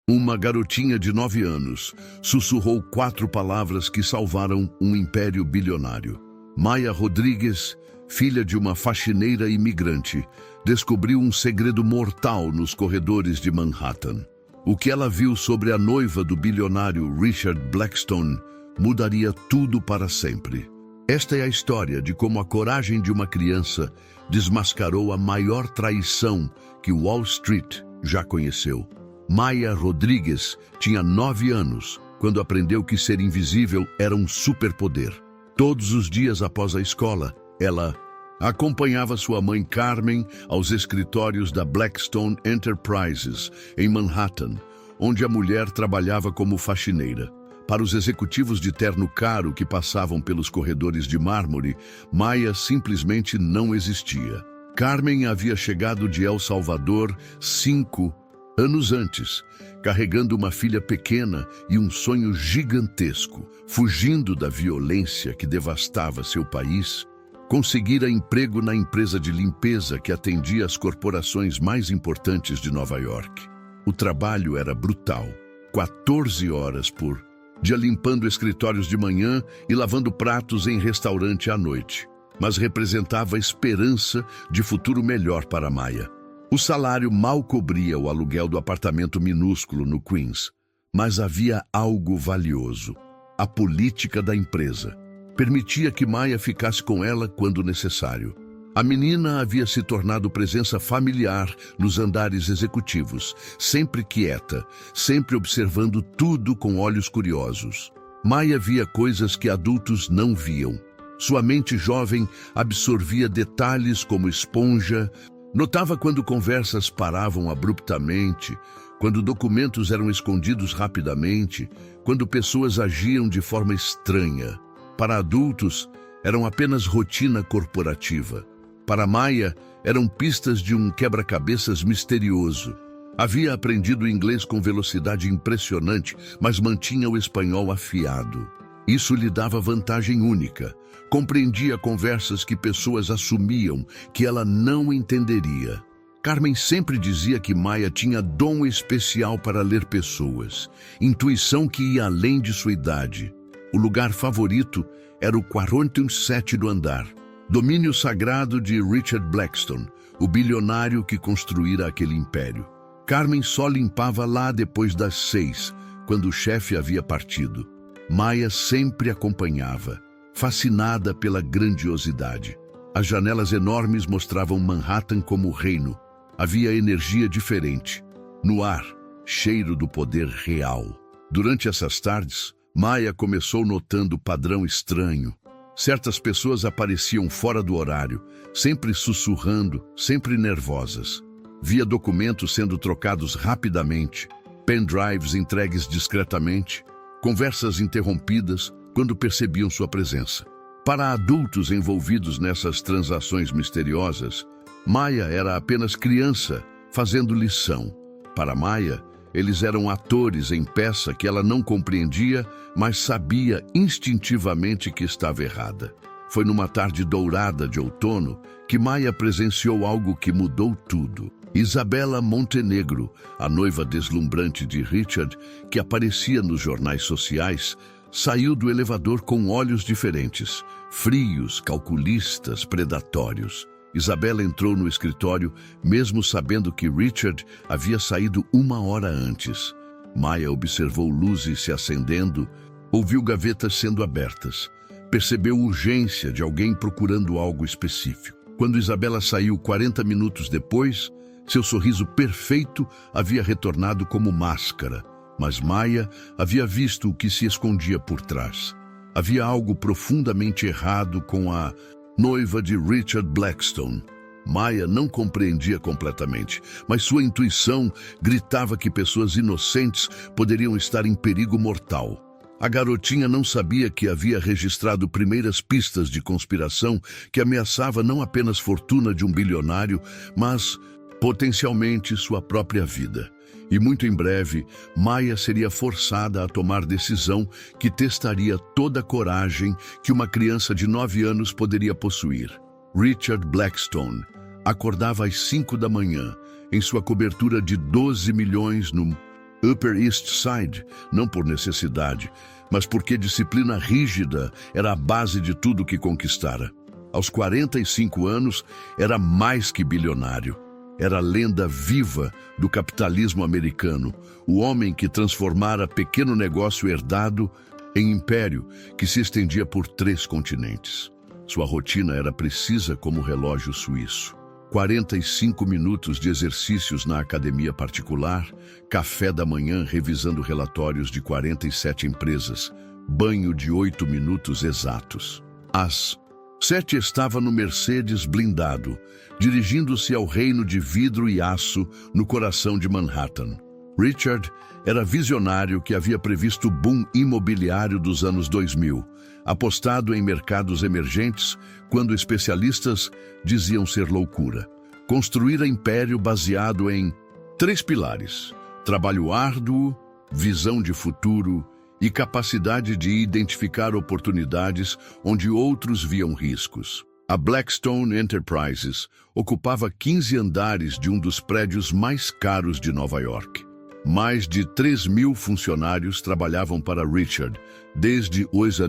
Uma garotinha de 9 anos sussurrou 4 palavras que salvaram um império bilionário. Maya Rodrigues, filha de uma faxineira imigrante, descobriu um segredo mortal nos corredores de Manhattan. O que ela viu sobre a noiva do bilionário Richard Blackstone mudaria tudo para sempre. Esta é a história de como a coragem de uma criança desmascarou a maior traição que Wall Street já conheceu. Maya Rodrigues tinha 9 anos quando aprendeu que ser invisível era um superpoder. Todos os dias após a escola, ela acompanhava sua mãe Carmen aos escritórios da Blackstone Enterprises, em Manhattan, onde a mulher trabalhava como faxineira. Para os executivos de terno caro que passavam pelos corredores de mármore, Maya simplesmente não existia. Carmen havia chegado de El Salvador 5 anos antes, carregando uma filha pequena e um sonho gigantesco. Fugindo da violência que devastava seu país, conseguira emprego na empresa de limpeza que atendia as corporações mais importantes de Nova York. O trabalho era brutal, 14 horas por dia limpando escritórios de manhã e lavando pratos em restaurante à noite, mas representava a esperança de futuro melhor para Maya. O salário mal cobria o aluguel do apartamento minúsculo no Queens, mas havia algo valioso. A política da empresa permitia que Maya ficasse com ela quando necessário. A menina havia se tornado presença familiar nos andares executivos, sempre quieta, sempre observando tudo com olhos curiosos. Maya via coisas que adultos não viam. Sua mente jovem absorvia detalhes como esponja. Notava quando conversas paravam abruptamente, quando documentos eram escondidos rapidamente, quando pessoas agiam de forma estranha. Para adultos, eram apenas rotina corporativa. Para Maya, eram pistas de um quebra-cabeças misterioso. Havia aprendido inglês com velocidade impressionante, mas mantinha o espanhol afiado. Isso lhe dava vantagem única. Compreendia conversas que pessoas assumiam que ela não entenderia. Carmen sempre dizia que Maya tinha dom especial para ler pessoas, intuição que ia além de sua idade. O lugar favorito era o 47º andar, domínio sagrado de Richard Blackstone, o bilionário que construíra aquele império. Carmen só limpava lá depois das 6, quando o chefe havia partido. Maya sempre acompanhava, fascinada pela grandiosidade. As janelas enormes mostravam Manhattan como reino. Havia energia diferente. No ar, cheiro do poder real. Durante essas tardes, Maya começou notando padrão estranho. Certas pessoas apareciam fora do horário, sempre sussurrando, sempre nervosas. Via documentos sendo trocados rapidamente, pendrives entregues discretamente, conversas interrompidas quando percebiam sua presença. Para adultos envolvidos nessas transações misteriosas, Maya era apenas criança, fazendo lição. Para Maya, eles eram atores em peça que ela não compreendia, mas sabia instintivamente que estava errada. Foi numa tarde dourada de outono que Maya presenciou algo que mudou tudo. Isabela Montenegro, a noiva deslumbrante de Richard, que aparecia nos jornais sociais, saiu do elevador com olhos diferentes, frios, calculistas, predatórios. Isabela entrou no escritório, mesmo sabendo que Richard havia saído 1 hora antes. Maya observou luzes se acendendo, ouviu gavetas sendo abertas. Percebeu urgência de alguém procurando algo específico. Quando Isabela saiu 40 minutos depois, seu sorriso perfeito havia retornado como máscara. Mas Maya havia visto o que se escondia por trás. Havia algo profundamente errado com a noiva de Richard Blackstone. Maya não compreendia completamente, mas sua intuição gritava que pessoas inocentes poderiam estar em perigo mortal. A garotinha não sabia que havia registrado primeiras pistas de conspiração que ameaçava não apenas a fortuna de um bilionário, mas potencialmente sua própria vida. E muito em breve, Maya seria forçada a tomar decisão que testaria toda a coragem que uma criança de 9 anos poderia possuir. Richard Blackstone acordava às 5 da manhã, em sua cobertura de 12 milhões no Upper East Side, não por necessidade, mas porque disciplina rígida era a base de tudo que conquistara. Aos 45 anos, era mais que bilionário. Era a lenda viva do capitalismo americano, o homem que transformara pequeno negócio herdado em império que se estendia por 3 continentes. Sua rotina era precisa como relógio suíço. 45 minutos de exercícios na academia particular, café da manhã revisando relatórios de 47 empresas, banho de 8 minutos exatos. Às 7 estava no Mercedes blindado, dirigindo-se ao reino de vidro e aço no coração de Manhattan. Richard era visionário que havia previsto o boom imobiliário dos anos 2000, apostado em mercados emergentes quando especialistas diziam ser loucura. Construir império baseado em 3 pilares: trabalho árduo, visão de futuro e capacidade de identificar oportunidades onde outros viam riscos. A Blackstone Enterprises ocupava 15 andares de um dos prédios mais caros de Nova York. Mais de 3.000 funcionários trabalhavam para Richard, desde os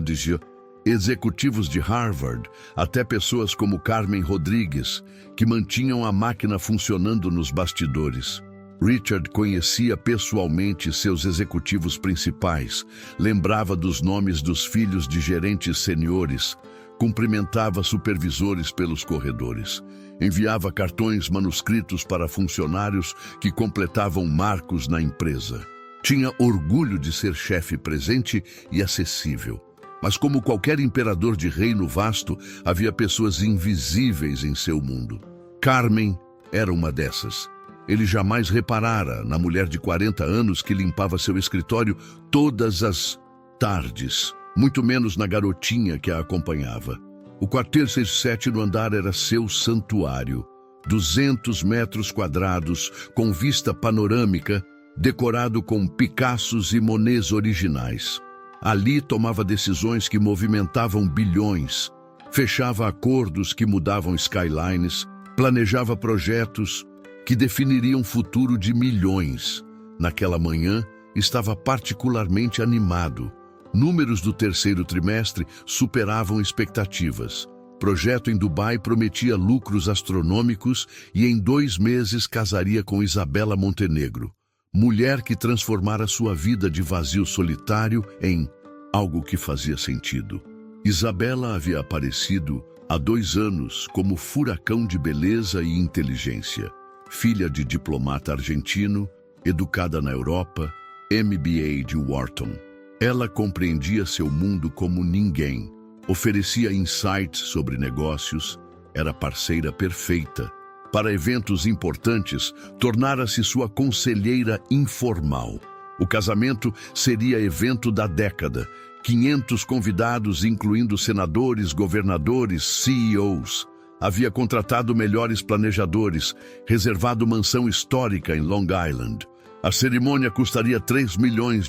executivos de Harvard até pessoas como Carmen Rodrigues, que mantinham a máquina funcionando nos bastidores. Richard conhecia pessoalmente seus executivos principais, lembrava dos nomes dos filhos de gerentes seniores, cumprimentava supervisores pelos corredores, enviava cartões manuscritos para funcionários que completavam marcos na empresa. Tinha orgulho de ser chefe presente e acessível. Mas como qualquer imperador de reino vasto, havia pessoas invisíveis em seu mundo. Carmen era uma dessas. Ele jamais reparara na mulher de 40 anos que limpava seu escritório todas as tardes, muito menos na garotinha que a acompanhava. O quarteiro 67 no andar era seu santuário. 200 metros quadrados, com vista panorâmica, decorado com Picassos e Monets originais. Ali tomava decisões que movimentavam bilhões, fechava acordos que mudavam skylines, planejava projetos que definiriam um futuro de milhões. Naquela manhã, estava particularmente animado. Números do terceiro trimestre superavam expectativas. Projeto em Dubai prometia lucros astronômicos e em 2 meses casaria com Isabela Montenegro, mulher que transformara sua vida de vazio solitário em algo que fazia sentido. Isabela havia aparecido há 2 anos como furacão de beleza e inteligência. Filha de diplomata argentino, educada na Europa, MBA de Wharton. Ela compreendia seu mundo como ninguém, oferecia insights sobre negócios, era parceira perfeita. Para eventos importantes, tornara-se sua conselheira informal. O casamento seria evento da década. 500 convidados, incluindo senadores, governadores, CEOs. Havia contratado melhores planejadores, reservado mansão histórica em Long Island. A cerimônia custaria $3 milhões,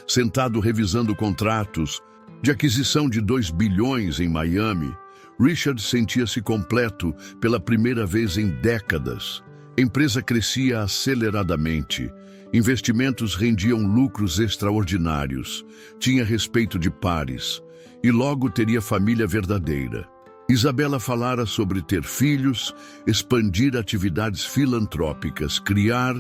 sentado revisando contratos de aquisição de 2 bilhões em Miami. Richard sentia-se completo pela primeira vez em décadas. A empresa crescia aceleradamente. Investimentos rendiam lucros extraordinários. Tinha respeito de pares. E logo teria família verdadeira. Isabela falara sobre ter filhos, expandir atividades filantrópicas, criar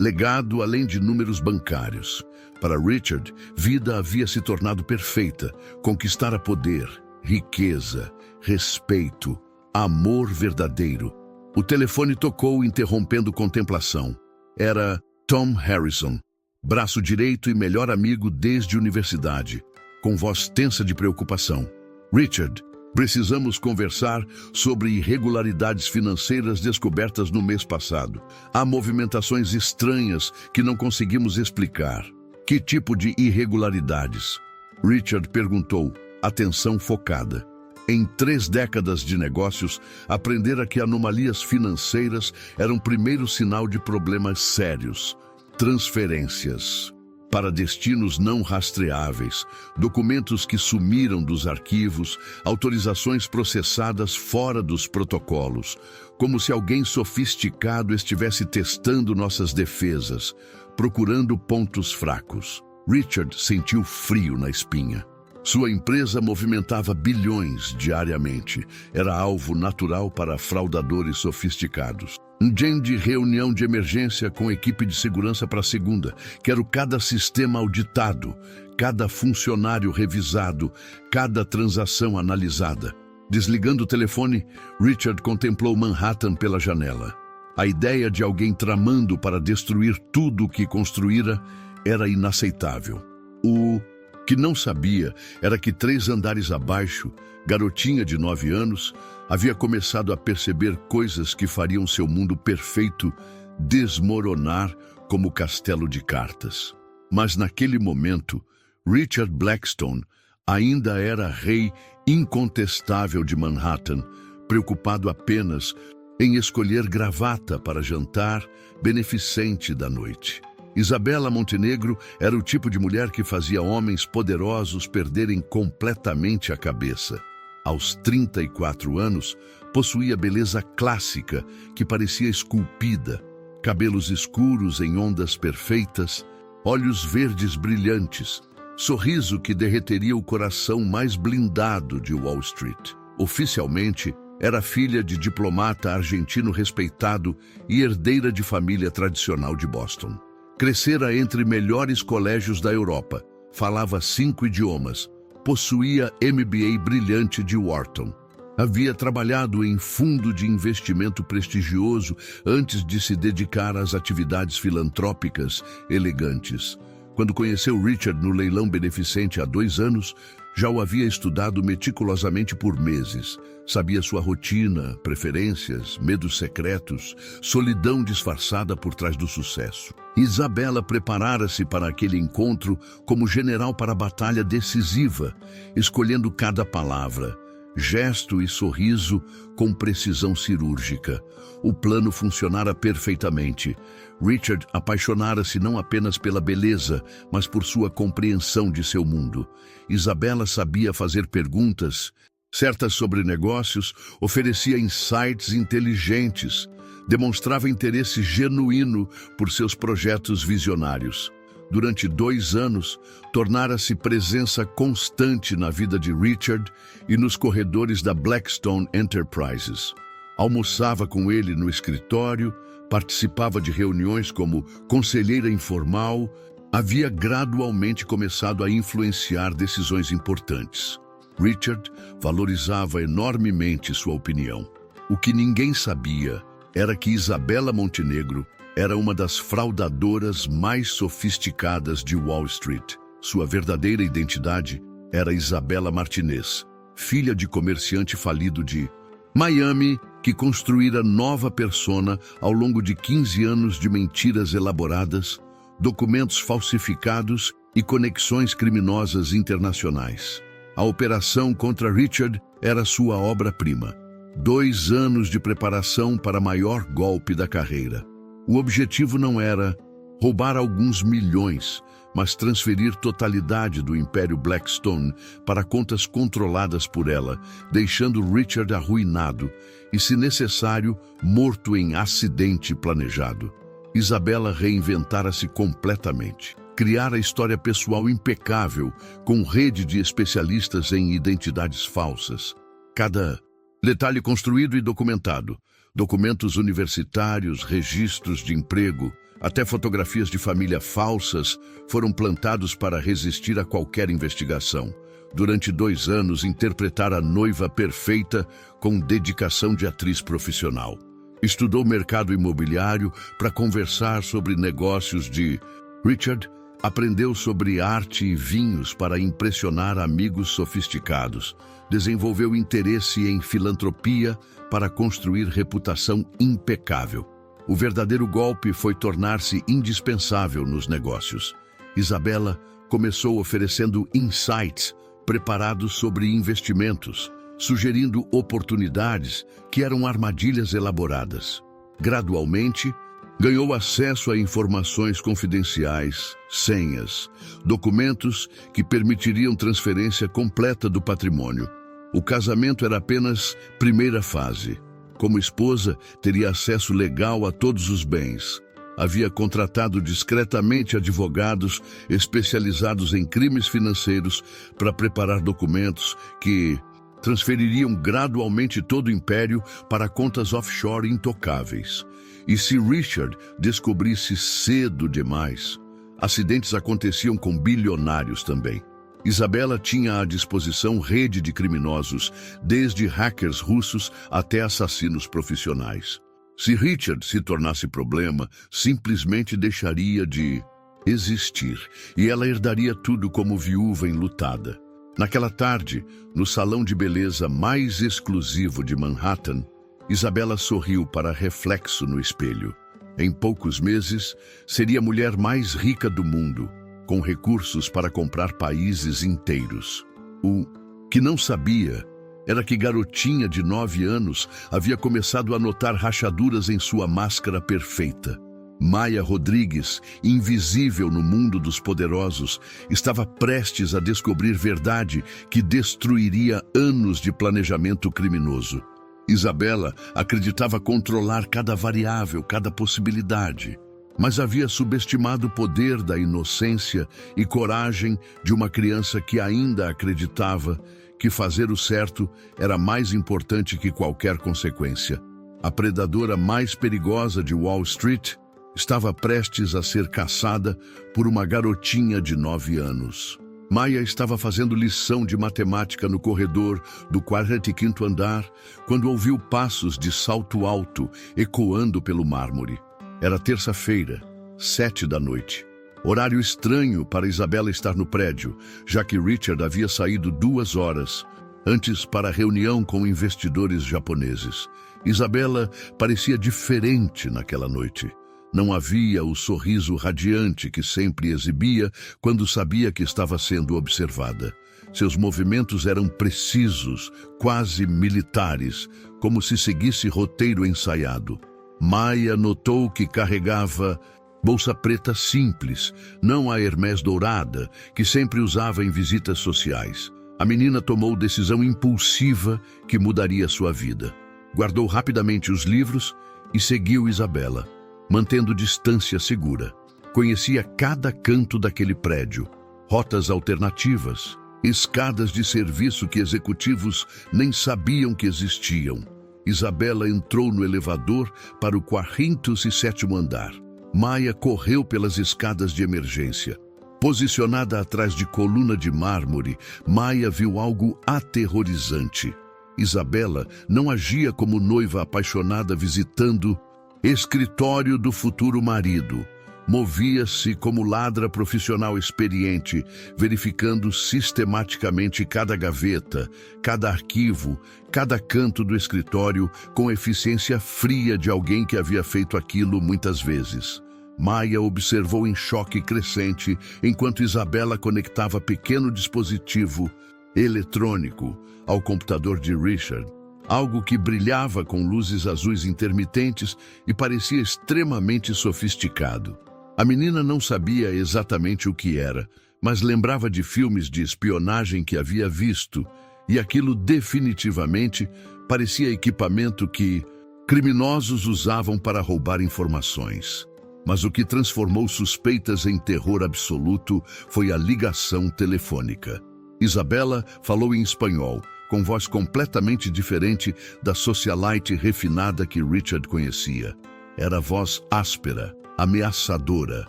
legado além de números bancários. Para Richard, vida havia se tornado perfeita. Conquistara poder, riqueza, respeito, amor verdadeiro. O telefone tocou, interrompendo contemplação. Era Tom Harrison, braço direito e melhor amigo desde a universidade, com voz tensa de preocupação. Richard, precisamos conversar sobre irregularidades financeiras descobertas no mês passado. Há movimentações estranhas que não conseguimos explicar. Que tipo de irregularidades? Richard perguntou, atenção focada. Em 3 décadas de negócios, aprendera que anomalias financeiras eram o primeiro sinal de problemas sérios. Transferências para destinos não rastreáveis, documentos que sumiram dos arquivos, autorizações processadas fora dos protocolos, como se alguém sofisticado estivesse testando nossas defesas. procurando pontos fracos. Richard sentiu frio na espinha. Sua empresa movimentava bilhões diariamente. Era alvo natural para fraudadores sofisticados. Um dia de reunião de emergência com a equipe de segurança para a segunda. Quero cada sistema auditado, cada funcionário revisado, cada transação analisada. Desligando o telefone, Richard contemplou Manhattan pela janela. A ideia de alguém tramando para destruir tudo o que construíra era inaceitável. O que não sabia era que 3 andares abaixo, garotinha de 9 anos, havia começado a perceber coisas que fariam seu mundo perfeito desmoronar como castelo de cartas. Mas naquele momento, Richard Blackstone ainda era rei incontestável de Manhattan, preocupado apenas em escolher gravata para jantar beneficente da noite. Isabela Montenegro era o tipo de mulher que fazia homens poderosos perderem completamente a cabeça. Aos 34 anos, possuía beleza clássica que parecia esculpida, cabelos escuros em ondas perfeitas, olhos verdes brilhantes, sorriso que derreteria o coração mais blindado de Wall Street. Oficialmente, era filha de diplomata argentino respeitado e herdeira de família tradicional de Boston. Crescera entre melhores colégios da Europa, falava 5 idiomas, possuía MBA brilhante de Wharton. Havia trabalhado em fundo de investimento prestigioso antes de se dedicar às atividades filantrópicas elegantes. Quando conheceu Richard no leilão beneficente há 2 anos, já o havia estudado meticulosamente por meses. Sabia sua rotina, preferências, medos secretos, solidão disfarçada por trás do sucesso. Isabela preparara-se para aquele encontro como general para a batalha decisiva, escolhendo cada palavra, gesto e sorriso com precisão cirúrgica. O plano funcionara perfeitamente. Richard apaixonara-se não apenas pela beleza, mas por sua compreensão de seu mundo. Isabela sabia fazer perguntas certas sobre negócios, oferecia insights inteligentes, demonstrava interesse genuíno por seus projetos visionários. Durante 2 anos, tornara-se presença constante na vida de Richard e nos corredores da Blackstone Enterprises. Almoçava com ele no escritório, participava de reuniões como conselheira informal, havia gradualmente começado a influenciar decisões importantes. Richard valorizava enormemente sua opinião. O que ninguém sabia era que Isabela Montenegro era uma das fraudadoras mais sofisticadas de Wall Street. Sua verdadeira identidade era Isabela Martinez, filha de comerciante falido de Miami, que construíra nova persona ao longo de 15 anos de mentiras elaboradas, documentos falsificados e conexões criminosas internacionais. A operação contra Richard era sua obra-prima. 2 anos de preparação para o maior golpe da carreira. O objetivo não era roubar alguns milhões, mas transferir totalidade do Império Blackstone para contas controladas por ela, deixando Richard arruinado e, se necessário, morto em acidente planejado. Isabela reinventara-se completamente. Criara história pessoal impecável, com rede de especialistas em identidades falsas. Cada detalhe construído e documentado. Documentos universitários, registros de emprego, até fotografias de família falsas foram plantados para resistir a qualquer investigação. Durante 2 anos, interpretara a noiva perfeita com dedicação de atriz profissional. Estudou mercado imobiliário para conversar sobre negócios de Richard. Aprendeu sobre arte e vinhos para impressionar amigos sofisticados. Desenvolveu interesse em filantropia para construir reputação impecável. O verdadeiro golpe foi tornar-se indispensável nos negócios. Isabela começou oferecendo insights preparados sobre investimentos, sugerindo oportunidades que eram armadilhas elaboradas. Gradualmente, ganhou acesso a informações confidenciais, senhas, documentos que permitiriam transferência completa do patrimônio. O casamento era apenas primeira fase. Como esposa, teria acesso legal a todos os bens. havia contratado discretamente advogados especializados em crimes financeiros para preparar documentos que transfeririam gradualmente todo o império para contas offshore intocáveis. E se Richard descobrisse cedo demais, acidentes aconteciam com bilionários também. Isabela tinha à disposição rede de criminosos, desde hackers russos até assassinos profissionais. Se Richard se tornasse problema, simplesmente deixaria de existir, e ela herdaria tudo como viúva enlutada. Naquela tarde, no salão de beleza mais exclusivo de Manhattan, Isabela sorriu para reflexo no espelho. Em poucos meses, seria a mulher mais rica do mundo, com recursos para comprar países inteiros. O que não sabia era que garotinha de 9 anos havia começado a notar rachaduras em sua máscara perfeita. Maya Rodrigues, invisível no mundo dos poderosos, estava prestes a descobrir verdade que destruiria anos de planejamento criminoso. Isabela acreditava controlar cada variável, cada possibilidade, mas havia subestimado o poder da inocência e coragem de uma criança que ainda acreditava que fazer o certo era mais importante que qualquer consequência. A predadora mais perigosa de Wall Street estava prestes a ser caçada por uma garotinha de 9 anos. Maya estava fazendo lição de matemática no corredor do 45º andar quando ouviu passos de salto alto ecoando pelo mármore. Era terça-feira, 7 da noite. Horário estranho para Isabela estar no prédio, já que Richard havia saído 2 horas antes para a reunião com investidores japoneses. Isabela parecia diferente naquela noite. Não havia o sorriso radiante que sempre exibia quando sabia que estava sendo observada. Seus movimentos eram precisos, quase militares, como se seguisse roteiro ensaiado. Maya notou que carregava bolsa preta simples, não a Hermès dourada, que sempre usava em visitas sociais. A menina tomou decisão impulsiva que mudaria sua vida. Guardou rapidamente os livros e seguiu Isabela, mantendo distância segura. Conhecia cada canto daquele prédio, rotas alternativas, escadas de serviço que executivos nem sabiam que existiam. Isabela entrou no elevador para o 47º andar. Maya correu pelas escadas de emergência. Posicionada atrás de coluna de mármore, Maya viu algo aterrorizante. Isabela não agia como noiva apaixonada visitando escritório do futuro marido. Movia-se como ladra profissional experiente, verificando sistematicamente cada gaveta, cada arquivo, cada canto do escritório com eficiência fria de alguém que havia feito aquilo muitas vezes. Maya observou em choque crescente enquanto Isabela conectava pequeno dispositivo eletrônico ao computador de Richard, algo que brilhava com luzes azuis intermitentes e parecia extremamente sofisticado. A menina não sabia exatamente o que era, mas lembrava de filmes de espionagem que havia visto, e aquilo definitivamente parecia equipamento que criminosos usavam para roubar informações. Mas o que transformou suspeitas em terror absoluto foi a ligação telefônica. Isabela falou em espanhol, com voz completamente diferente da socialite refinada que Richard conhecia. Era voz áspera, ameaçadora,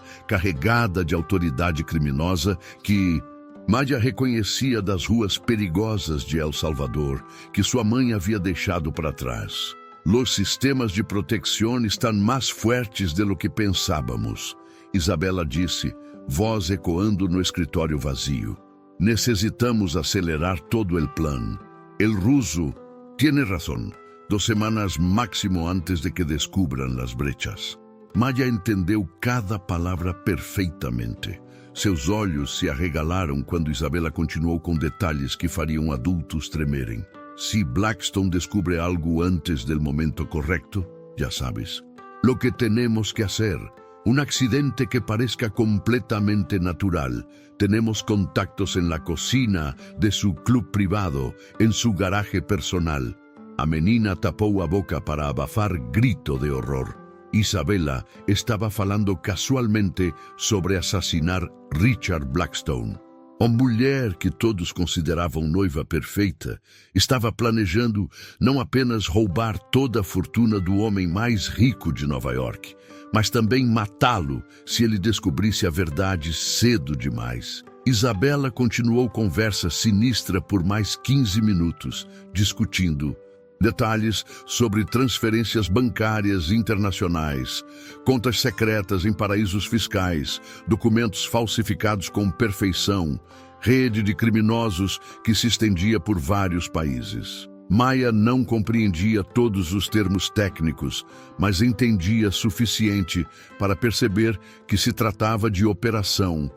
carregada de autoridade criminosa que Maya reconhecia das ruas perigosas de El Salvador, que sua mãe havia deixado para trás. Los sistemas de protección están más fuertes de lo que pensábamos, Isabela disse, voz ecoando no escritório vazio. Necesitamos acelerar todo el plan. El ruso tiene razón. 2 semanas máximo antes de que descubran las brechas. Maya entendeu cada palavra perfeitamente. Seus olhos se arregalaram quando Isabela continuou com detalhes que fariam adultos tremerem. Se Blackstone descubre algo antes del momento correcto, ya sabes. Lo que tenemos que hacer. Un accidente que parezca completamente natural. Tenemos contactos en la cocina de su club privado, en su garaje personal. A menina tapou a boca para abafar grito de horror. Isabela estava falando casualmente sobre assassinar Richard Blackstone. A mulher que todos consideravam noiva perfeita estava planejando não apenas roubar toda a fortuna do homem mais rico de Nova York, mas também matá-lo se ele descobrisse a verdade cedo demais. Isabela continuou conversa sinistra por mais 15 minutos, discutindo detalhes sobre transferências bancárias internacionais, contas secretas em paraísos fiscais, documentos falsificados com perfeição, rede de criminosos que se estendia por vários países. Maia não compreendia todos os termos técnicos, mas entendia suficiente para perceber que se tratava de operação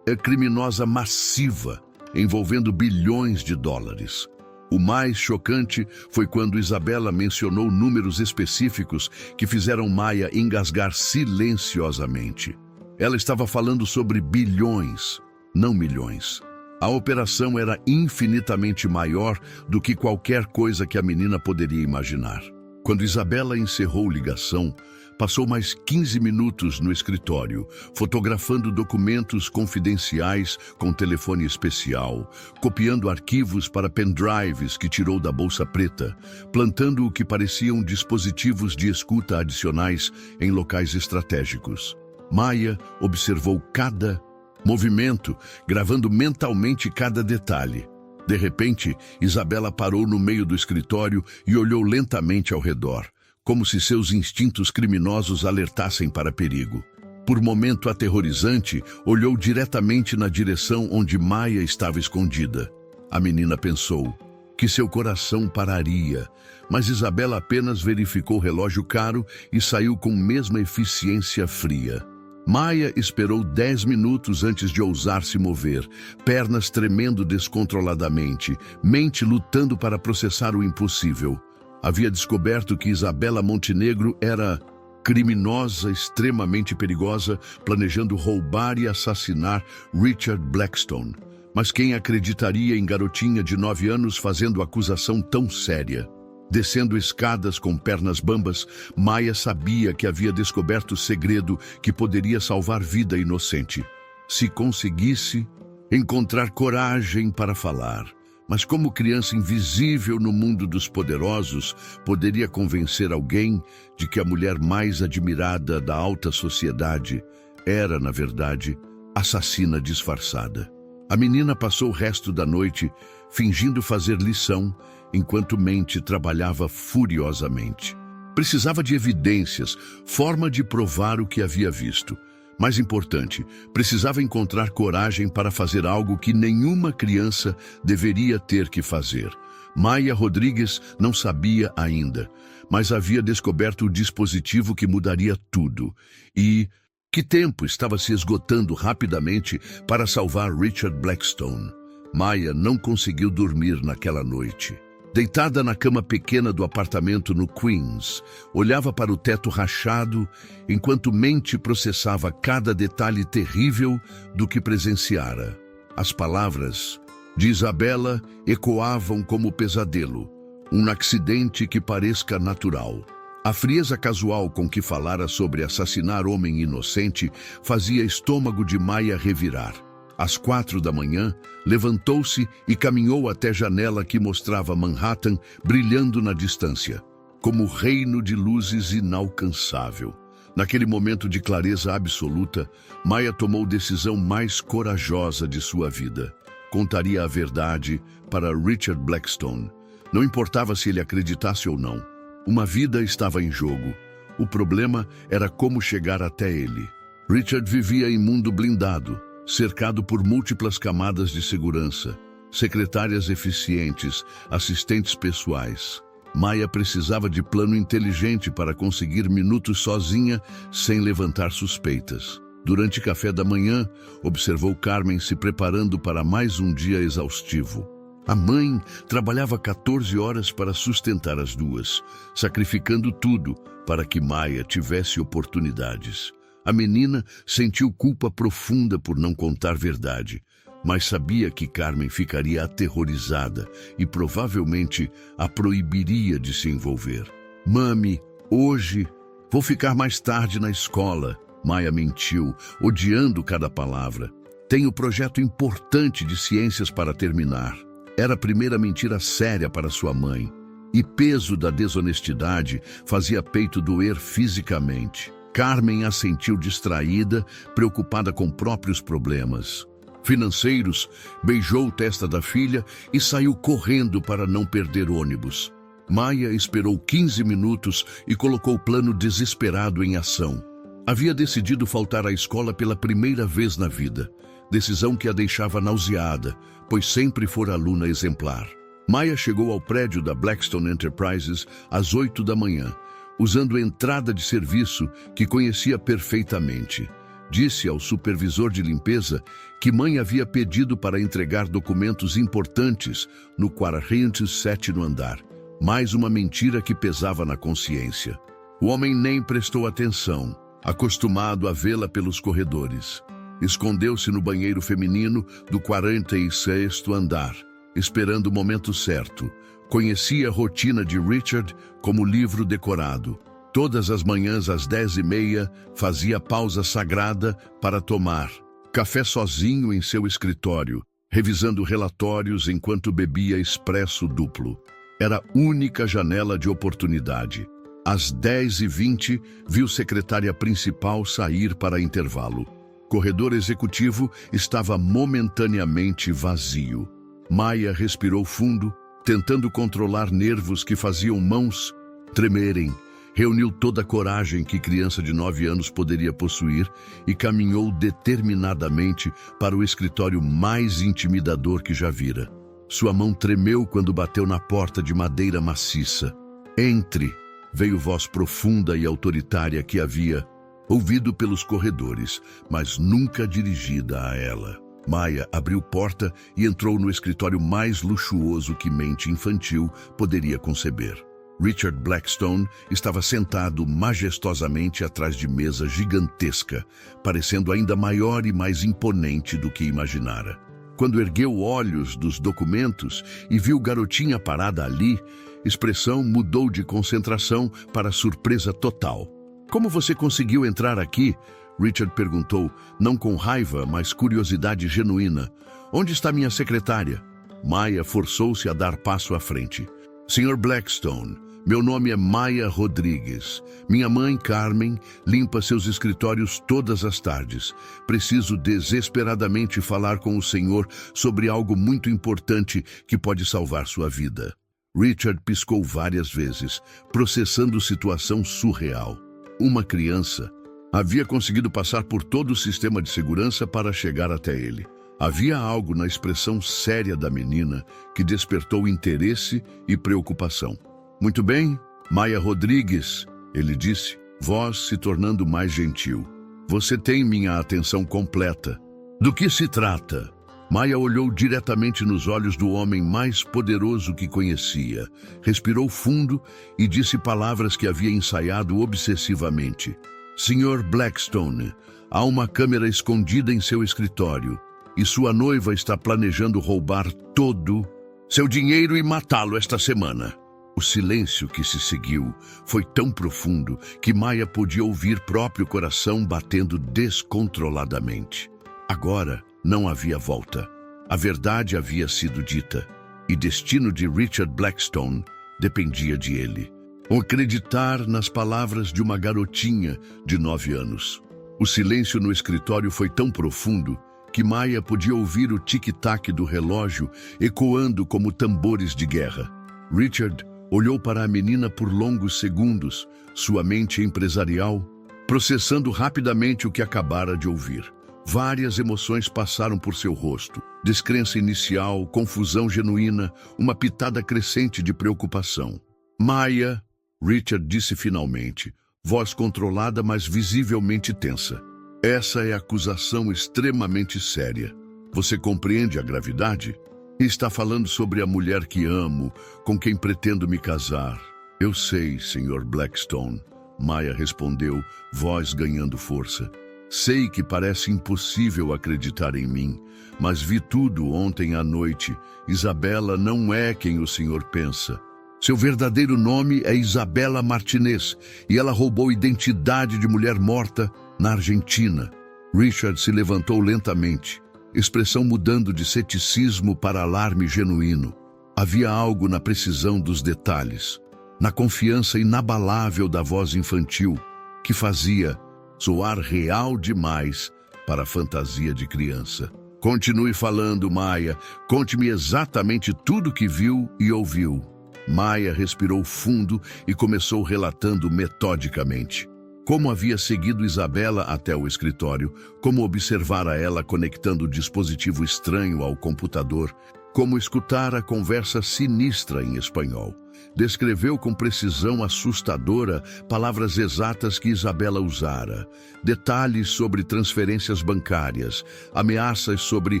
criminosa massiva, envolvendo bilhões de dólares. O mais chocante foi quando Isabela mencionou números específicos que fizeram Maia engasgar silenciosamente. Ela estava falando sobre bilhões, não milhões. A operação era infinitamente maior do que qualquer coisa que a menina poderia imaginar. Quando Isabela encerrou ligação, passou mais 15 minutos no escritório, fotografando documentos confidenciais com telefone especial, copiando arquivos para pendrives que tirou da bolsa preta, plantando o que pareciam dispositivos de escuta adicionais em locais estratégicos. Maia observou cada movimento, gravando mentalmente cada detalhe. De repente, Isabela parou no meio do escritório e olhou lentamente ao redor, como se seus instintos criminosos alertassem para perigo. Por momento aterrorizante, olhou diretamente na direção onde Maia estava escondida. A menina pensou que seu coração pararia, mas Isabela apenas verificou o relógio caro e saiu com mesma eficiência fria. Maia esperou 10 minutos antes de ousar se mover, pernas tremendo descontroladamente, mente lutando para processar o impossível. Havia descoberto que Isabela Montenegro era criminosa, extremamente perigosa, planejando roubar e assassinar Richard Blackstone. Mas quem acreditaria em garotinha de 9 anos fazendo acusação tão séria? Descendo escadas com pernas bambas, Maia sabia que havia descoberto o segredo que poderia salvar vida inocente. Se conseguisse encontrar coragem para falar, mas como criança invisível no mundo dos poderosos, poderia convencer alguém de que a mulher mais admirada da alta sociedade era, na verdade, assassina disfarçada. A menina passou o resto da noite fingindo fazer lição, enquanto mente trabalhava furiosamente. Precisava de evidências, forma de provar o que havia visto. Mais importante, precisava encontrar coragem para fazer algo que nenhuma criança deveria ter que fazer. Maia Rodrigues não sabia ainda, mas havia descoberto o dispositivo que mudaria tudo. E que tempo estava se esgotando rapidamente para salvar Richard Blackstone. Maia não conseguiu dormir naquela noite. Deitada na cama pequena do apartamento no Queens, olhava para o teto rachado, enquanto mente processava cada detalhe terrível do que presenciara. As palavras de Isabela ecoavam como pesadelo, um acidente que pareça natural. A frieza casual com que falara sobre assassinar homem inocente fazia estômago de Maia revirar. Às 4 da manhã, levantou-se e caminhou até a janela que mostrava Manhattan brilhando na distância, como reino de luzes inalcançável. Naquele momento de clareza absoluta, Maia tomou a decisão mais corajosa de sua vida. Contaria a verdade para Richard Blackstone. Não importava se ele acreditasse ou não. Uma vida estava em jogo. O problema era como chegar até ele. Richard vivia em mundo blindado, cercado por múltiplas camadas de segurança, secretárias eficientes, assistentes pessoais. Maia precisava de plano inteligente para conseguir minutos sozinha, sem levantar suspeitas. Durante café da manhã, observou Carmen se preparando para mais um dia exaustivo. A mãe trabalhava 14 horas para sustentar as duas, sacrificando tudo para que Maia tivesse oportunidades. A menina sentiu culpa profunda por não contar verdade, mas sabia que Carmen ficaria aterrorizada e provavelmente a proibiria de se envolver. Mami, hoje Vou ficar mais tarde na escola. Maia mentiu, odiando cada palavra. Tenho projeto importante de ciências para terminar. Era a primeira mentira séria para sua mãe. E peso da desonestidade fazia peito doer fisicamente. Carmen a sentiu distraída, preocupada com próprios problemas financeiros, beijou testa da filha e saiu correndo para não perder ônibus. Maia esperou 15 minutos e colocou o plano desesperado em ação. Havia decidido faltar à escola pela primeira vez na vida, decisão que a deixava nauseada, pois sempre fora aluna exemplar. Maia chegou ao prédio da Blackstone Enterprises às 8 da manhã, usando a entrada de serviço que conhecia perfeitamente. Disse ao supervisor de limpeza que mãe havia pedido para entregar documentos importantes no 47º andar. Mais uma mentira que pesava na consciência. O homem nem prestou atenção, acostumado a vê-la pelos corredores. Escondeu-se no banheiro feminino do 46º andar, esperando o momento certo. Conhecia a rotina de Richard como livro decorado. Todas as manhãs às 10h30 fazia pausa sagrada para tomar café sozinho em seu escritório, revisando relatórios enquanto bebia expresso duplo. Era a única janela de oportunidade. Às 10h20, viu secretária principal sair para intervalo. Corredor executivo estava momentaneamente vazio. Maia respirou fundo, tentando controlar nervos que faziam mãos tremerem. Reuniu toda a coragem que criança de 9 anos poderia possuir e caminhou determinadamente para o escritório mais intimidador que já vira. Sua mão tremeu quando bateu na porta de madeira maciça. Entre, veio voz profunda e autoritária que havia ouvido pelos corredores, mas nunca dirigida a ela. Maia abriu porta e entrou no escritório mais luxuoso que mente infantil poderia conceber. Richard Blackstone estava sentado majestosamente atrás de mesa gigantesca, parecendo ainda maior e mais imponente do que imaginara. Quando ergueu olhos dos documentos e viu garotinha parada ali, expressão mudou de concentração para surpresa total. "Como você conseguiu entrar aqui?" Richard perguntou, não com raiva, mas curiosidade genuína. "Onde está minha secretária?" Maia forçou-se a dar passo à frente. "Sr. Blackstone, meu nome é Maia Rodrigues. Minha mãe, Carmen, limpa seus escritórios todas as tardes. Preciso desesperadamente falar com o senhor sobre algo muito importante que pode salvar sua vida." Richard piscou várias vezes, processando situação surreal. Uma criança havia conseguido passar por todo o sistema de segurança para chegar até ele. Havia algo na expressão séria da menina que despertou interesse e preocupação. "Muito bem, Maia Rodrigues", ele disse, voz se tornando mais gentil. "Você tem minha atenção completa. Do que se trata?" Maia olhou diretamente nos olhos do homem mais poderoso que conhecia, respirou fundo e disse palavras que havia ensaiado obsessivamente. "Sr. Blackstone, há uma câmera escondida em seu escritório e sua noiva está planejando roubar todo seu dinheiro e matá-lo esta semana." O silêncio que se seguiu foi tão profundo que Maia podia ouvir próprio coração batendo descontroladamente. Agora não havia volta. A verdade havia sido dita, e o destino de Richard Blackstone dependia de ele. Acreditar nas palavras de uma garotinha de 9 anos. O silêncio no escritório foi tão profundo que Maia podia ouvir o tic-tac do relógio ecoando como tambores de guerra. Richard olhou para a menina por longos segundos, sua mente empresarial, processando rapidamente o que acabara de ouvir. Várias emoções passaram por seu rosto. Descrença inicial, confusão genuína, uma pitada crescente de preocupação. "Maia", Richard disse finalmente, voz controlada, mas visivelmente tensa. "Essa é acusação extremamente séria. Você compreende a gravidade? Está falando sobre a mulher que amo, com quem pretendo me casar." "Eu sei, Sr. Blackstone", Maia respondeu, voz ganhando força. "Sei que parece impossível acreditar em mim, mas vi tudo ontem à noite. Isabela não é quem o senhor pensa." Seu verdadeiro nome é Isabela Martinez e ela roubou identidade de mulher morta na Argentina. Richard se levantou lentamente, expressão mudando de ceticismo para alarme genuíno. Havia algo na precisão dos detalhes, na confiança inabalável da voz infantil, que fazia soar real demais para a fantasia de criança. Continue falando, Maya. Conte-me exatamente tudo que viu e ouviu. Maya respirou fundo e começou relatando metodicamente. Como havia seguido Isabela até o escritório, como observara ela conectando o dispositivo estranho ao computador, como escutar a conversa sinistra em espanhol. Descreveu com precisão assustadora palavras exatas que Isabela usara, detalhes sobre transferências bancárias, ameaças sobre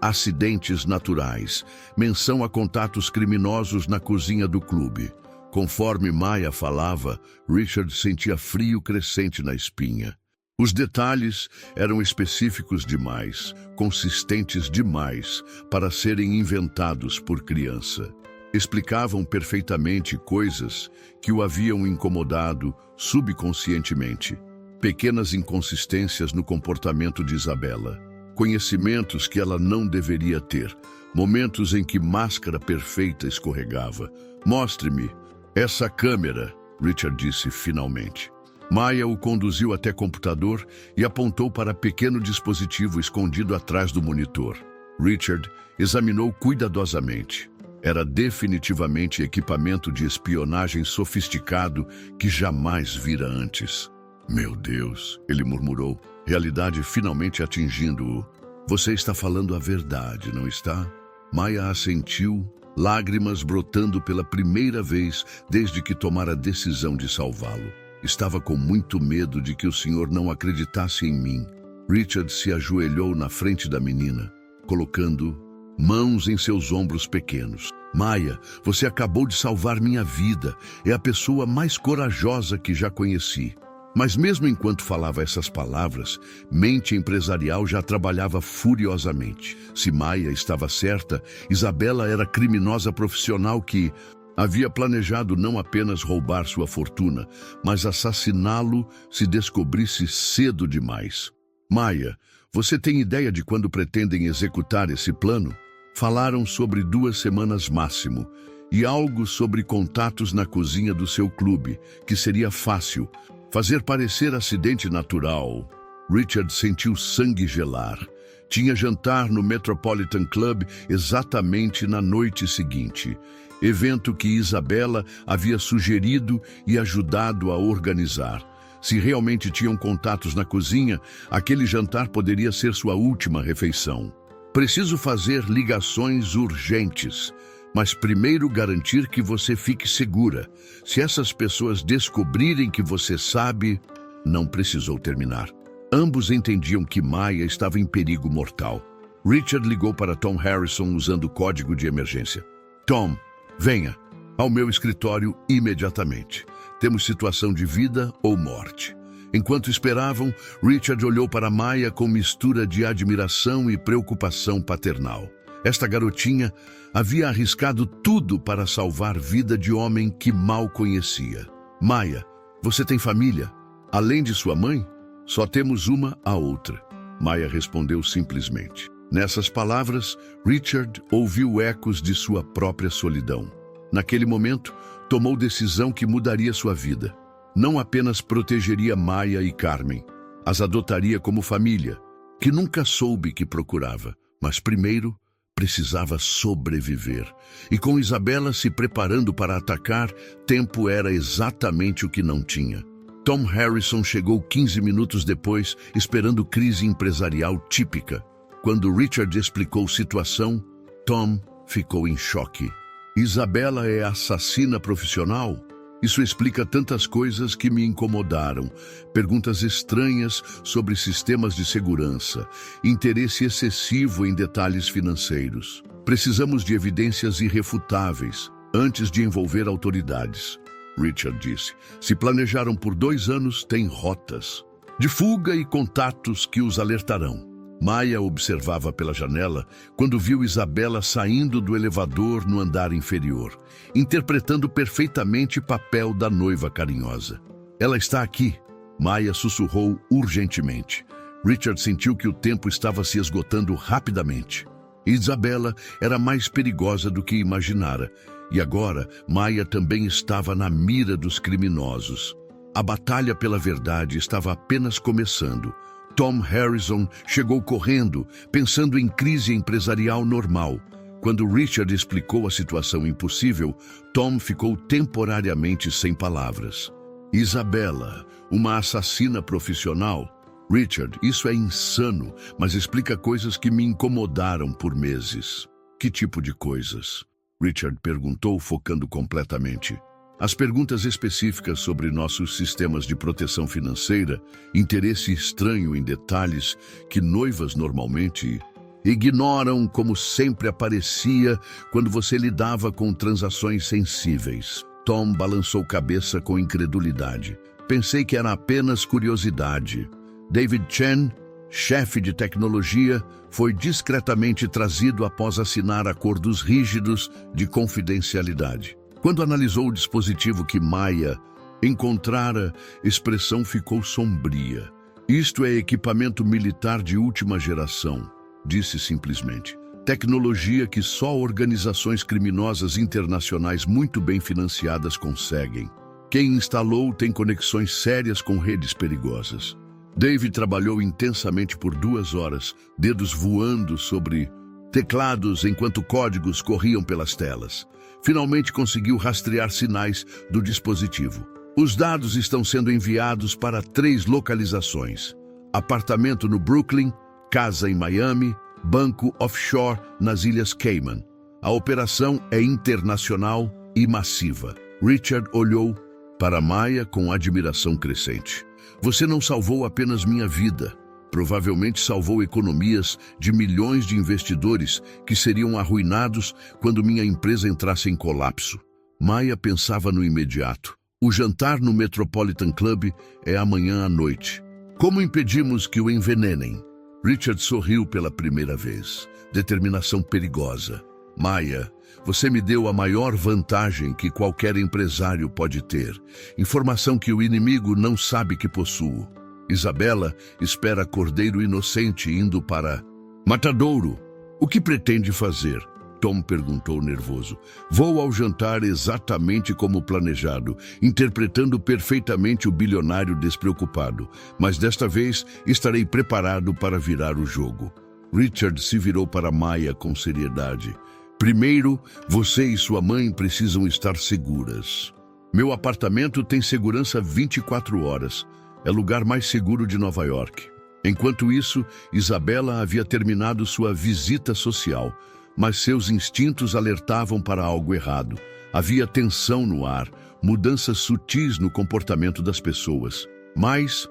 acidentes naturais, menção a contatos criminosos na cozinha do clube. Conforme Maya falava, Richard sentia frio crescente na espinha. Os detalhes eram específicos demais, consistentes demais para serem inventados por criança. Explicavam perfeitamente coisas que o haviam incomodado subconscientemente. Pequenas inconsistências no comportamento de Isabela. Conhecimentos que ela não deveria ter. Momentos em que máscara perfeita escorregava. Mostre-me essa câmera, Richard disse finalmente. Maya o conduziu até computador e apontou para pequeno dispositivo escondido atrás do monitor. Richard examinou cuidadosamente. Era definitivamente equipamento de espionagem sofisticado que jamais vira antes. Meu Deus, ele murmurou, realidade finalmente atingindo-o. Você está falando a verdade, não está? Maya assentiu, lágrimas brotando pela primeira vez desde que tomara a decisão de salvá-lo. Estava com muito medo de que o senhor não acreditasse em mim. Richard se ajoelhou na frente da menina, colocando mãos em seus ombros pequenos. Maya, você acabou de salvar minha vida. É a pessoa mais corajosa que já conheci. Mas mesmo enquanto falava essas palavras, mente empresarial já trabalhava furiosamente. Se Maya estava certa, Isabela era criminosa profissional que havia planejado não apenas roubar sua fortuna, mas assassiná-lo se descobrisse cedo demais. Maya, você tem ideia de quando pretendem executar esse plano? Falaram sobre 2 semanas máximo, e algo sobre contatos na cozinha do seu clube, que seria fácil. Fazer parecer acidente natural. Richard sentiu sangue gelar. Tinha jantar no Metropolitan Club exatamente na noite seguinte. Evento que Isabela havia sugerido e ajudado a organizar. Se realmente tinham contatos na cozinha, aquele jantar poderia ser sua última refeição. Preciso fazer ligações urgentes, mas primeiro garantir que você fique segura. Se essas pessoas descobrirem que você sabe, não precisou terminar. Ambos entendiam que Maya estava em perigo mortal. Richard ligou para Tom Harrison usando o código de emergência. Tom, venha ao meu escritório imediatamente. Temos situação de vida ou morte. Enquanto esperavam, Richard olhou para Maya com mistura de admiração e preocupação paternal. Esta garotinha havia arriscado tudo para salvar vida de homem que mal conhecia. Maya, você tem família? Além de sua mãe? Só temos uma a outra. Maya respondeu simplesmente. Nessas palavras, Richard ouviu ecos de sua própria solidão. Naquele momento, tomou decisão que mudaria sua vida. Não apenas protegeria Maya e Carmen, as adotaria como família, que nunca soube que procurava, mas primeiro precisava sobreviver. E com Isabela se preparando para atacar, tempo era exatamente o que não tinha. Tom Harrison chegou 15 minutos depois, esperando crise empresarial típica. Quando Richard explicou a situação, Tom ficou em choque. Isabela é assassina profissional? Isso explica tantas coisas que me incomodaram. Perguntas estranhas sobre sistemas de segurança, interesse excessivo em detalhes financeiros. Precisamos de evidências irrefutáveis antes de envolver autoridades. Richard disse. Se planejaram por 2 anos, tem rotas de fuga e contatos que os alertarão. Maia observava pela janela quando viu Isabela saindo do elevador no andar inferior, interpretando perfeitamente o papel da noiva carinhosa. Ela está aqui, Maia sussurrou urgentemente. Richard sentiu que o tempo estava se esgotando rapidamente. Isabela era mais perigosa do que imaginara, e agora Maia também estava na mira dos criminosos. A batalha pela verdade estava apenas começando. Tom Harrison chegou correndo, pensando em crise empresarial normal. Quando Richard explicou a situação impossível, Tom ficou temporariamente sem palavras. Isabela, uma assassina profissional? Richard, isso é insano, mas explica coisas que me incomodaram por meses. Que tipo de coisas? Richard perguntou, focando completamente. As perguntas específicas sobre nossos sistemas de proteção financeira, interesse estranho em detalhes que noivas normalmente ignoram, como sempre aparecia quando você lidava com transações sensíveis. Tom balançou cabeça com incredulidade. Pensei que era apenas curiosidade. David Chen, chefe de tecnologia, foi discretamente trazido após assinar acordos rígidos de confidencialidade. Quando analisou o dispositivo que Maia encontrara, a expressão ficou sombria. Isto é equipamento militar de última geração, disse simplesmente. Tecnologia que só organizações criminosas internacionais muito bem financiadas conseguem. Quem instalou tem conexões sérias com redes perigosas. David trabalhou intensamente por 2 horas, dedos voando sobre teclados enquanto códigos corriam pelas telas. Finalmente conseguiu rastrear sinais do dispositivo. Os dados estão sendo enviados para 3 localizações: apartamento no Brooklyn, casa em Miami, banco offshore nas Ilhas Cayman. A operação é internacional e massiva. Richard olhou para Maia com admiração crescente. Você não salvou apenas minha vida. Provavelmente salvou economias de milhões de investidores que seriam arruinados quando minha empresa entrasse em colapso. Maia pensava no imediato. O jantar no Metropolitan Club é amanhã à noite. Como impedimos que o envenenem? Richard sorriu pela primeira vez. Determinação perigosa. Maia, você me deu a maior vantagem que qualquer empresário pode ter. Informação que o inimigo não sabe que possuo. Isabela espera cordeiro inocente indo para matadouro. O que pretende fazer? Tom perguntou nervoso. Vou ao jantar exatamente como planejado, interpretando perfeitamente o bilionário despreocupado. Mas desta vez estarei preparado para virar o jogo. Richard se virou para Maia com seriedade. Primeiro, você e sua mãe precisam estar seguras. Meu apartamento tem segurança 24 horas. É o lugar mais seguro de Nova York. Enquanto isso, Isabela havia terminado sua visita social, mas seus instintos alertavam para algo errado. Havia tensão no ar, mudanças sutis no comportamento das pessoas. Mas,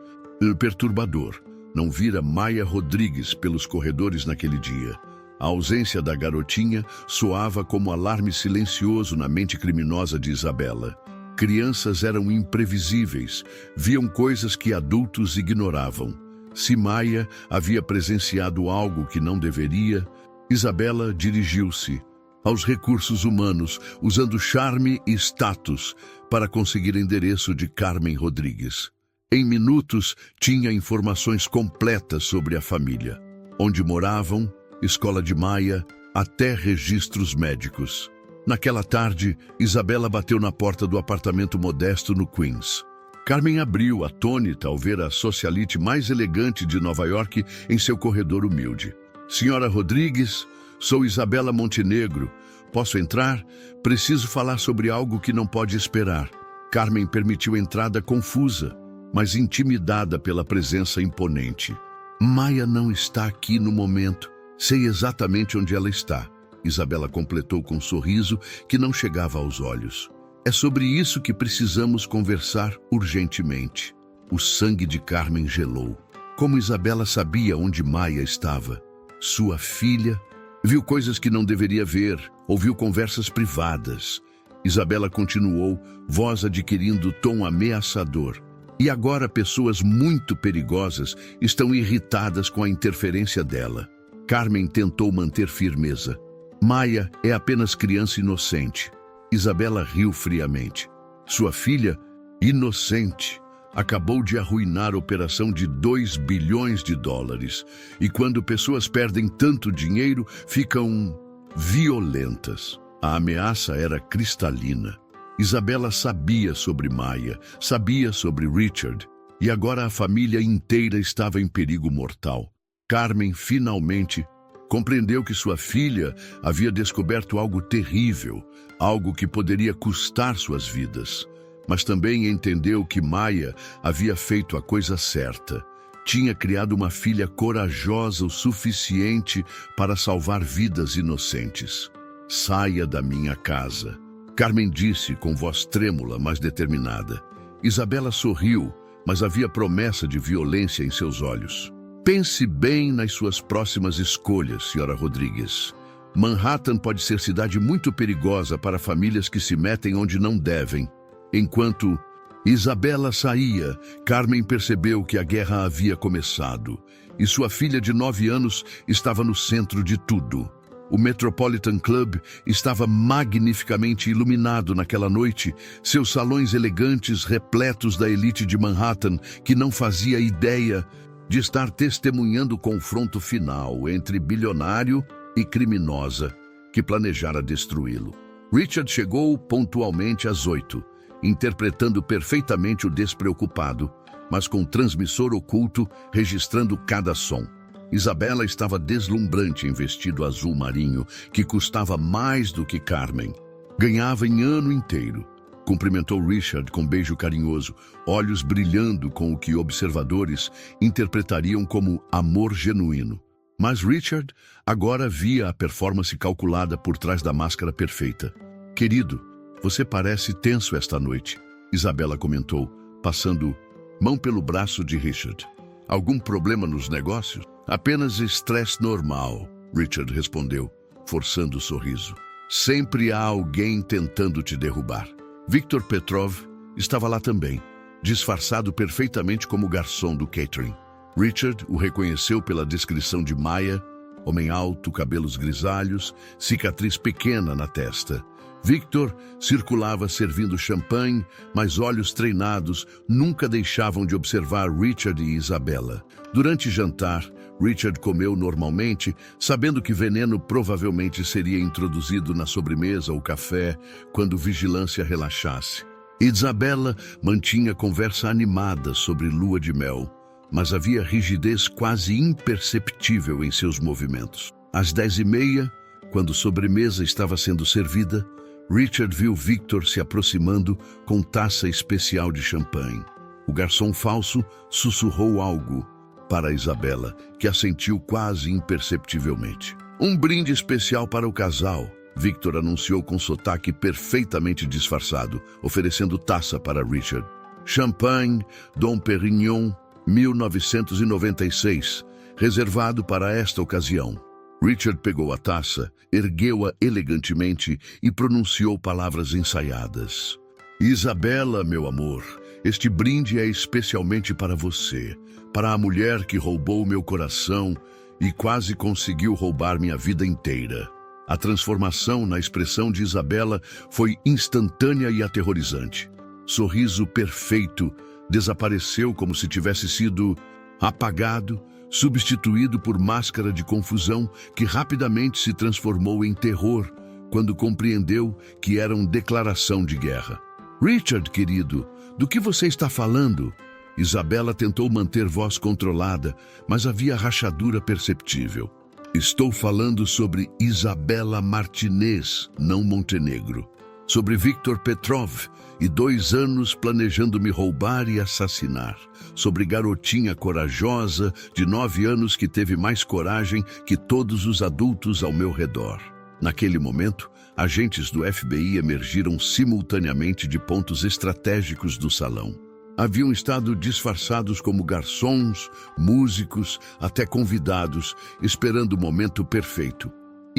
perturbador, não vira Maia Rodrigues pelos corredores naquele dia. A ausência da garotinha soava como alarme silencioso na mente criminosa de Isabela. Crianças eram imprevisíveis, viam coisas que adultos ignoravam. Se Maia havia presenciado algo que não deveria, Isabela dirigiu-se aos recursos humanos, usando charme e status para conseguir endereço de Carmen Rodrigues. Em minutos, tinha informações completas sobre a família. Onde moravam, escola de Maia, até registros médicos. Naquela tarde, Isabela bateu na porta do apartamento modesto no Queens. Carmen abriu, atônita ao ver a socialite mais elegante de Nova York em seu corredor humilde. Senhora Rodrigues, sou Isabela Montenegro. Posso entrar? Preciso falar sobre algo que não pode esperar. Carmen permitiu entrada confusa, mas intimidada pela presença imponente. Maia não está aqui no momento. Sei exatamente onde ela está. Isabela completou com um sorriso que não chegava aos olhos. É sobre isso que precisamos conversar urgentemente. O sangue de Carmen gelou. Como Isabela sabia onde Maia estava? Sua filha viu coisas que não deveria ver, ouviu conversas privadas. Isabela continuou, voz adquirindo tom ameaçador. E agora pessoas muito perigosas estão irritadas com a interferência dela. Carmen tentou manter firmeza. Maia é apenas criança inocente. Isabela riu friamente. Sua filha, inocente, acabou de arruinar a operação de 2 bilhões de dólares. E quando pessoas perdem tanto dinheiro, ficam violentas. A ameaça era cristalina. Isabela sabia sobre Maia, sabia sobre Richard, e agora a família inteira estava em perigo mortal. Carmen finalmente compreendeu que sua filha havia descoberto algo terrível, algo que poderia custar suas vidas. Mas também entendeu que Maia havia feito a coisa certa. Tinha criado uma filha corajosa o suficiente para salvar vidas inocentes. Saia da minha casa, Carmen disse com voz trêmula, mas determinada. Isabela sorriu, mas havia promessa de violência em seus olhos. Pense bem nas suas próximas escolhas, Sra. Rodrigues. Manhattan pode ser cidade muito perigosa para famílias que se metem onde não devem. Enquanto Isabela saía, Carmen percebeu que a guerra havia começado, e sua filha de 9 anos estava no centro de tudo. O Metropolitan Club estava magnificamente iluminado naquela noite, seus salões elegantes repletos da elite de Manhattan, que não fazia ideia de estar testemunhando o confronto final entre bilionário e criminosa que planejara destruí-lo. Richard chegou pontualmente às 8, interpretando perfeitamente o despreocupado, mas com transmissor oculto registrando cada som. Isabela estava deslumbrante em vestido azul marinho, que custava mais do que Carmen. Ganhava em ano inteiro. Cumprimentou Richard com beijo carinhoso, olhos brilhando com o que observadores interpretariam como amor genuíno. Mas Richard agora via a performance calculada por trás da máscara perfeita. Querido, você parece tenso esta noite, Isabela comentou, passando mão pelo braço de Richard. Algum problema nos negócios? Apenas estresse normal, Richard respondeu, forçando o sorriso. Sempre há alguém tentando te derrubar. Victor Petrov estava lá também, disfarçado perfeitamente como garçom do catering. Richard o reconheceu pela descrição de Maia, homem alto, cabelos grisalhos, cicatriz pequena na testa. Victor circulava servindo champanhe, mas olhos treinados nunca deixavam de observar Richard e Isabela. Durante jantar, Richard comeu normalmente, sabendo que veneno provavelmente seria introduzido na sobremesa ou café quando vigilância relaxasse. Isabela mantinha conversa animada sobre lua de mel, mas havia rigidez quase imperceptível em seus movimentos. Às 10h30, quando a sobremesa estava sendo servida, Richard viu Victor se aproximando com taça especial de champanhe. O garçom falso sussurrou algo para Isabela, que assentiu quase imperceptivelmente. Um brinde especial para o casal, Victor anunciou com sotaque perfeitamente disfarçado, oferecendo taça para Richard. Champanhe Dom Perignon 1996, reservado para esta ocasião. Richard pegou a taça, ergueu-a elegantemente e pronunciou palavras ensaiadas. Isabela, meu amor, este brinde é especialmente para você, para a mulher que roubou meu coração e quase conseguiu roubar minha vida inteira. A transformação na expressão de Isabela foi instantânea e aterrorizante. Sorriso perfeito desapareceu como se tivesse sido apagado, substituído por máscara de confusão que rapidamente se transformou em terror quando compreendeu que era uma declaração de guerra. Richard, querido, do que você está falando? Isabela tentou manter voz controlada, mas havia rachadura perceptível. Estou falando sobre Isabela Martinez, não Montenegro. Sobre Victor Petrov e 2 anos planejando me roubar e assassinar. Sobre garotinha corajosa de 9 anos que teve mais coragem que todos os adultos ao meu redor. Naquele momento, agentes do FBI emergiram simultaneamente de pontos estratégicos do salão. Haviam estado disfarçados como garçons, músicos, até convidados, esperando o momento perfeito.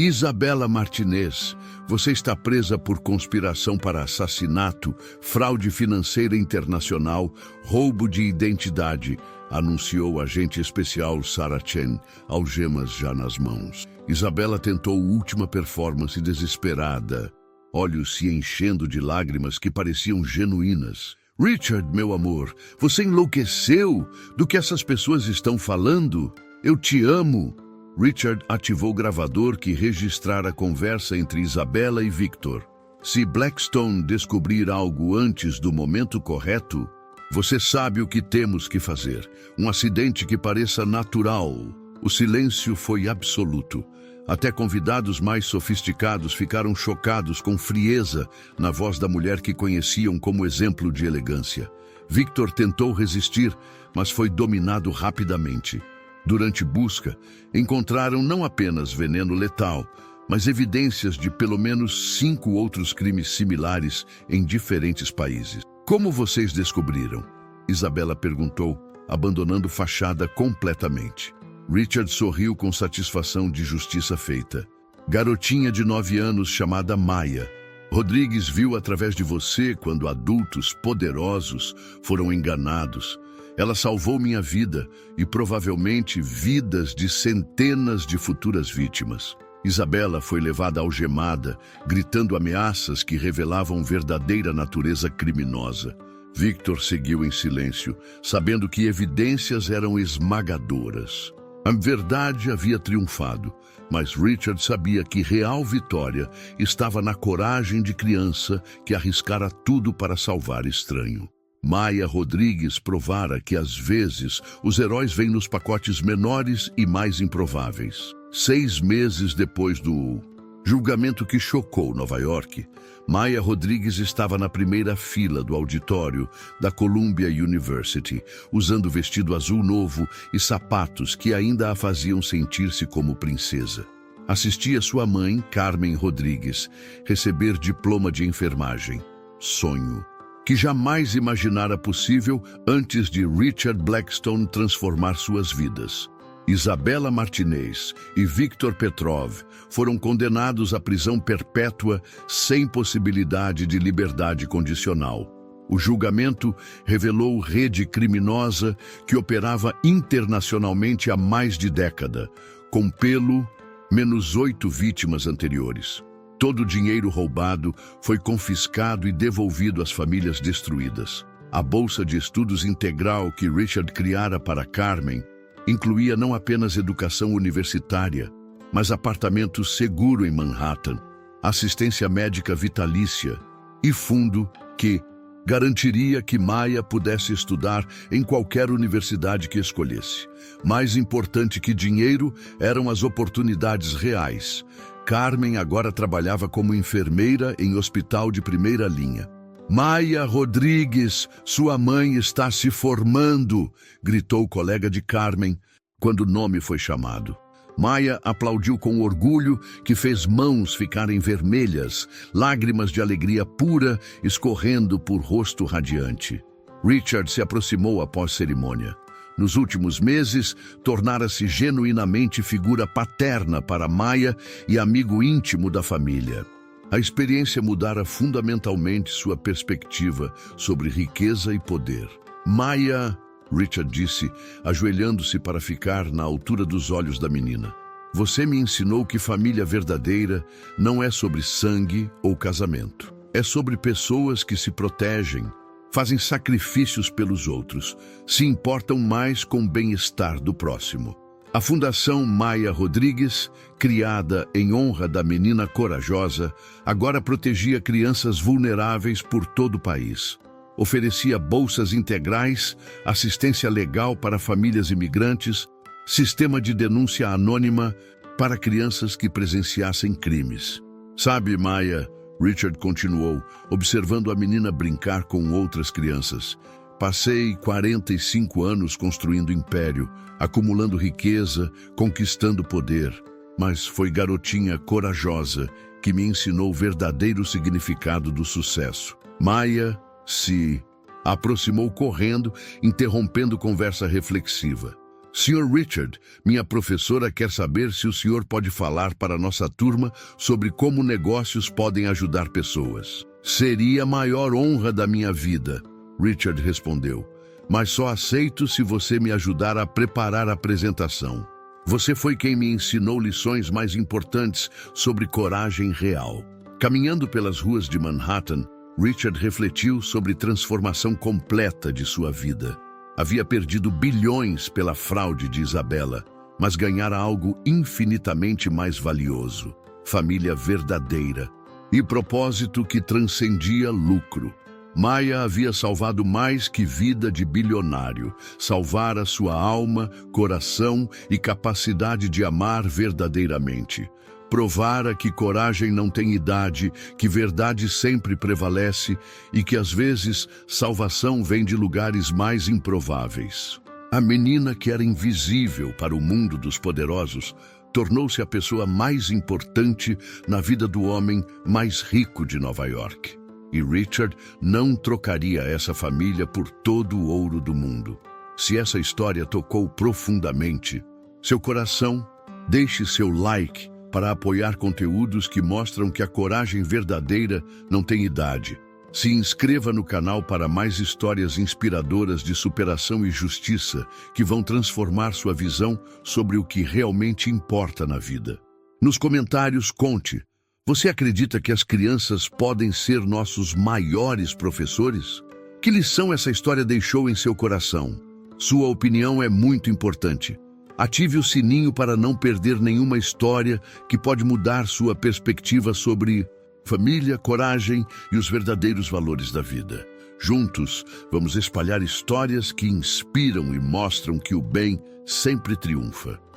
Isabela Martinez, você está presa por conspiração para assassinato, fraude financeira internacional, roubo de identidade, anunciou o agente especial Sarah Chen, algemas já nas mãos. Isabela tentou última performance desesperada, olhos se enchendo de lágrimas que pareciam genuínas. Richard, meu amor, você enlouqueceu? Do que essas pessoas estão falando? Eu te amo. Richard ativou o gravador que registrara a conversa entre Isabela e Victor. Se Blackstone descobrir algo antes do momento correto, você sabe o que temos que fazer. Um acidente que pareça natural. O silêncio foi absoluto. Até convidados mais sofisticados ficaram chocados com frieza na voz da mulher que conheciam como exemplo de elegância. Victor tentou resistir, mas foi dominado rapidamente. Durante busca, encontraram não apenas veneno letal, mas evidências de pelo menos 5 outros crimes similares em diferentes países. Como vocês descobriram? Isabela perguntou, abandonando fachada completamente. Richard sorriu com satisfação de justiça feita. Garotinha de 9 anos chamada Maya. Rodrigues viu através de você quando adultos poderosos foram enganados. Ela salvou minha vida e provavelmente vidas de centenas de futuras vítimas. Isabela foi levada algemada, gritando ameaças que revelavam verdadeira natureza criminosa. Victor seguiu em silêncio, sabendo que evidências eram esmagadoras. A verdade havia triunfado, mas Richard sabia que real vitória estava na coragem de criança que arriscara tudo para salvar estranho. Maya Rodrigues provara que, às vezes, os heróis vêm nos pacotes menores e mais improváveis. 6 meses depois do julgamento que chocou Nova York, Maya Rodrigues estava na primeira fila do auditório da Columbia University, usando vestido azul novo e sapatos que ainda a faziam sentir-se como princesa. Assistia sua mãe, Carmen Rodrigues, receber diploma de enfermagem. Sonho que jamais imaginara possível antes de Richard Blackstone transformar suas vidas. Isabela Martinez e Victor Petrov foram condenados à prisão perpétua sem possibilidade de liberdade condicional. O julgamento revelou rede criminosa que operava internacionalmente há mais de década, com pelo menos 8 vítimas anteriores. Todo o dinheiro roubado foi confiscado e devolvido às famílias destruídas. A bolsa de estudos integral que Richard criara para Carmen incluía não apenas educação universitária, mas apartamento seguro em Manhattan, assistência médica vitalícia e fundo que garantiria que Maya pudesse estudar em qualquer universidade que escolhesse. Mais importante que dinheiro eram as oportunidades reais. Carmen agora trabalhava como enfermeira em hospital de primeira linha. Maya Rodrigues, sua mãe está se formando, gritou o colega de Carmen quando o nome foi chamado. Maya aplaudiu com orgulho que fez mãos ficarem vermelhas, lágrimas de alegria pura escorrendo por rosto radiante. Richard se aproximou após cerimônia. Nos últimos meses, tornara-se genuinamente figura paterna para Maya e amigo íntimo da família. A experiência mudara fundamentalmente sua perspectiva sobre riqueza e poder. Maya, Richard disse, ajoelhando-se para ficar na altura dos olhos da menina. Você me ensinou que família verdadeira não é sobre sangue ou casamento. É sobre pessoas que se protegem, fazem sacrifícios pelos outros, se importam mais com o bem-estar do próximo. A Fundação Maya Rodrigues, criada em honra da menina corajosa, agora protegia crianças vulneráveis por todo o país. Oferecia bolsas integrais, assistência legal para famílias imigrantes, sistema de denúncia anônima para crianças que presenciassem crimes. Sabe, Maya, Richard continuou, observando a menina brincar com outras crianças. Passei 45 anos construindo império, acumulando riqueza, conquistando poder. Mas foi garotinha corajosa que me ensinou o verdadeiro significado do sucesso. Maya se aproximou correndo, interrompendo conversa reflexiva. Sr. Richard, minha professora quer saber se o senhor pode falar para nossa turma sobre como negócios podem ajudar pessoas. Seria a maior honra da minha vida, Richard respondeu, mas só aceito se você me ajudar a preparar a apresentação. Você foi quem me ensinou lições mais importantes sobre coragem real. Caminhando pelas ruas de Manhattan, Richard refletiu sobre a transformação completa de sua vida. Havia perdido bilhões pela fraude de Isabella, mas ganhara algo infinitamente mais valioso: família verdadeira e propósito que transcendia lucro. Maya havia salvado mais que vida de bilionário, salvara sua alma, coração e capacidade de amar verdadeiramente. Provara que coragem não tem idade, que verdade sempre prevalece e que às vezes salvação vem de lugares mais improváveis. A menina que era invisível para o mundo dos poderosos tornou-se a pessoa mais importante na vida do homem mais rico de Nova York. E Richard não trocaria essa família por todo o ouro do mundo. Se essa história tocou profundamente seu coração, deixe seu like para apoiar conteúdos que mostram que a coragem verdadeira não tem idade. Se inscreva no canal para mais histórias inspiradoras de superação e justiça que vão transformar sua visão sobre o que realmente importa na vida. Nos comentários, conte: você acredita que as crianças podem ser nossos maiores professores? Que lição essa história deixou em seu coração? Sua opinião é muito importante. Ative o sininho para não perder nenhuma história que pode mudar sua perspectiva sobre família, coragem e os verdadeiros valores da vida. Juntos, vamos espalhar histórias que inspiram e mostram que o bem sempre triunfa.